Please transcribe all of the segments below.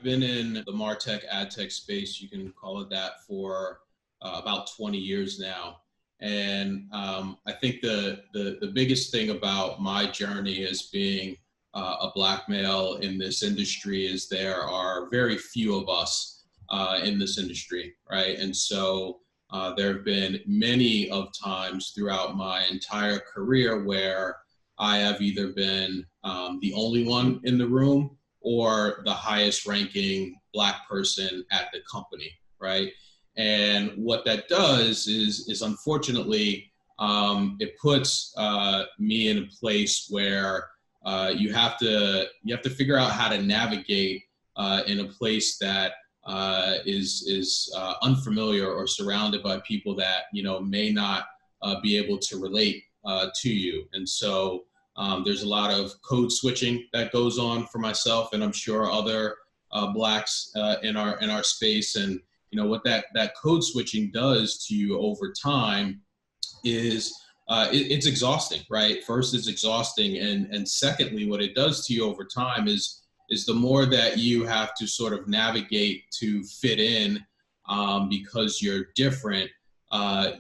been in the MarTech, AdTech space, you can call it that, for about 20 years now. And I think the biggest thing about my journey as being a Black male in this industry is there are very few of us in this industry, right? And so there have been many of times throughout my entire career where I have either been the only one in the room or the highest ranking Black person at the company, right? And what that does is unfortunately, it puts me in a place where you have to figure out how to navigate in a place that is unfamiliar or surrounded by people that may not be able to relate to you. And so there's a lot of code switching that goes on for myself, and I'm sure other Blacks in our space. And what that code switching does to you over time is it's exhausting, right? First, it's exhausting, and secondly, what it does to you over time is the more that you have to sort of navigate to fit in because you're different,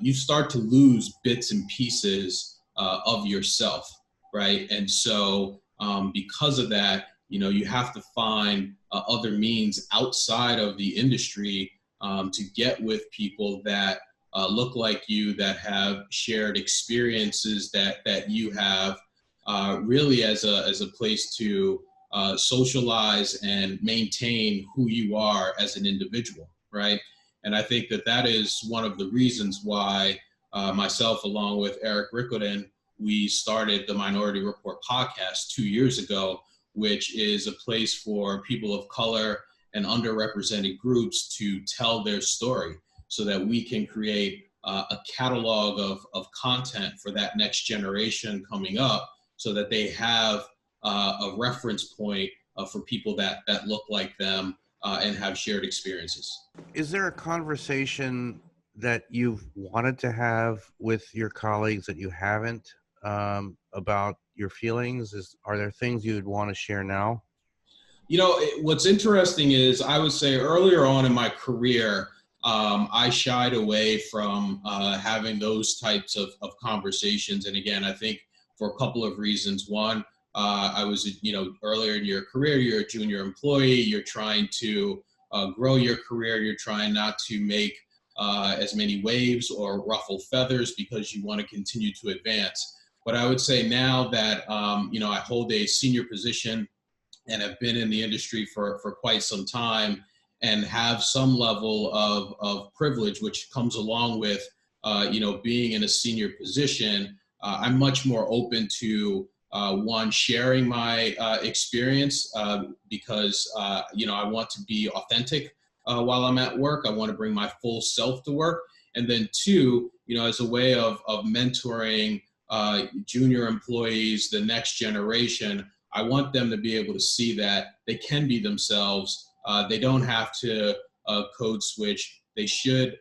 you start to lose bits and pieces of yourself, right? And so because of that, you have to find other means outside of the industry to get with people that look like you, that have shared experiences that you have, really as a place to socialize and maintain who you are as an individual, right? And I think that is one of the reasons why myself, along with Erik Requidan, we started the Minority Report podcast 2 years ago, which is a place for people of color and underrepresented groups to tell their story so that we can create a catalog of content for that next generation coming up so that they have a reference point for people that look like them and have shared experiences. Is there a conversation that you've wanted to have with your colleagues that you haven't about your feelings? Are there things you'd want to share now? What's interesting is I would say earlier on in my career, I shied away from having those types of conversations. And again, I think for a couple of reasons. One, I was, earlier in your career, you're a junior employee, you're trying to grow your career, you're trying not to make as many waves or ruffle feathers because you want to continue to advance. But I would say now that, I hold a senior position and have been in the industry for quite some time and have some level of privilege, which comes along with, being in a senior position, I'm much more open to, one, sharing my experience because, I want to be authentic while I'm at work. I want to bring my full self to work. And then two, as a way of mentoring junior employees, the next generation, I want them to be able to see that they can be themselves. They don't have to code switch. They should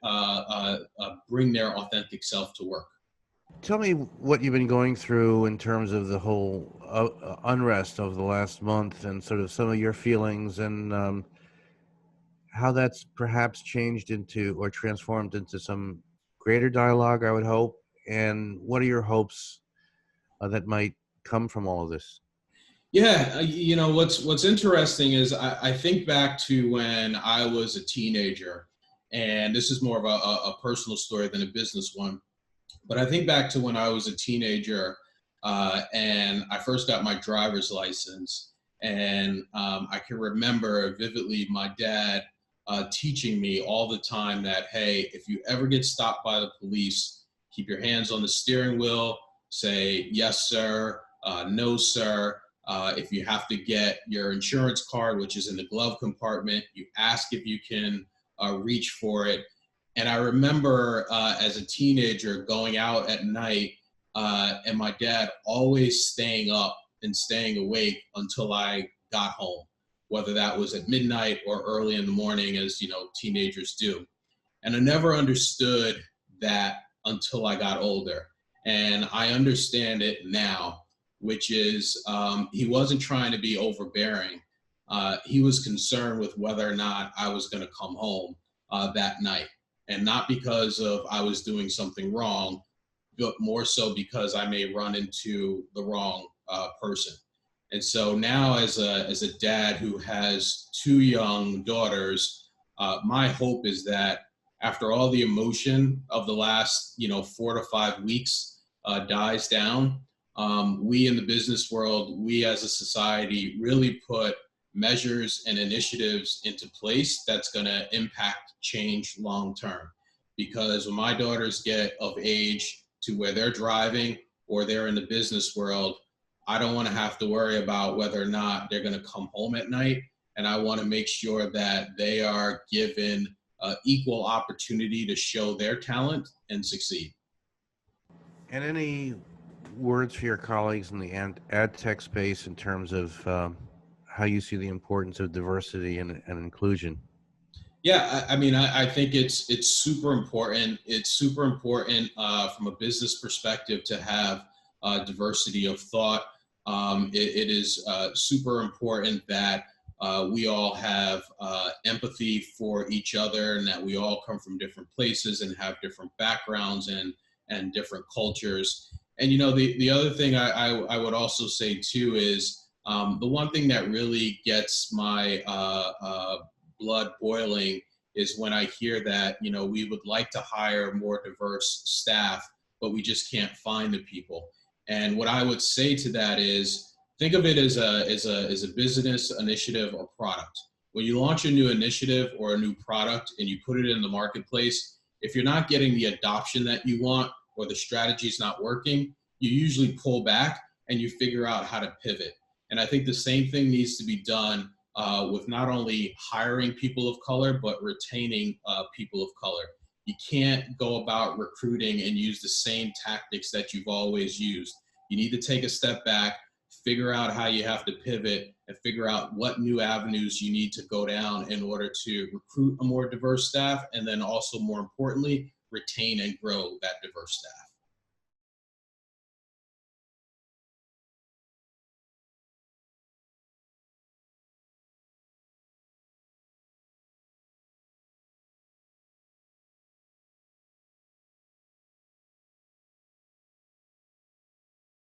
bring their authentic self to work. Tell me what you've been going through in terms of the whole unrest of the last month and sort of some of your feelings and how that's perhaps changed into or transformed into some greater dialogue, I would hope. And what are your hopes that might come from all of this? Yeah, what's interesting is I think back to when I was a teenager, and this is more of a personal story than a business one. But I think back to when I was a teenager and I first got my driver's license. And I can remember vividly my dad teaching me all the time that, hey, if you ever get stopped by the police, keep your hands on the steering wheel, say, yes, sir, no, sir. If you have to get your insurance card, which is in the glove compartment, you ask if you can reach for it. And I remember as a teenager going out at night and my dad always staying up and staying awake until I got home, whether that was at midnight or early in the morning, as teenagers do. And I never understood that until I got older. And I understand it now, which is he wasn't trying to be overbearing. he was concerned with whether or not I was going to come home that night. And not because of I was doing something wrong, but more so because I may run into the wrong person. And so now, as a dad who has two young daughters, my hope is that after all the emotion of the last 4 to 5 weeks dies down, we in the business world, we as a society, really put measures and initiatives into place that's going to impact change long term. Because when my daughters get of age to where they're driving or they're in the business world, I don't want to have to worry about whether or not they're going to come home at night. And I want to make sure that they are given equal opportunity to show their talent and succeed. And any words for your colleagues in the ad tech space in terms of how you see the importance of diversity and inclusion? Yeah, I mean, I think it's super important. It's super important from a business perspective to have diversity of thought. It is super important that we all have empathy for each other, and that we all come from different places and have different backgrounds and different cultures. And the other thing I would also say too is the one thing that really gets my blood boiling is when I hear that we would like to hire more diverse staff, but we just can't find the people. And what I would say to that is, think of it as a business initiative or product. When you launch a new initiative or a new product and you put it in the marketplace, if you're not getting the adoption that you want, or the strategy's not working, you usually pull back and you figure out how to pivot. And I think the same thing needs to be done with not only hiring people of color, but retaining people of color. You can't go about recruiting and use the same tactics that you've always used. You need to take a step back, figure out how you have to pivot, and figure out what new avenues you need to go down in order to recruit a more diverse staff, and then also, more importantly, retain and grow that diverse staff.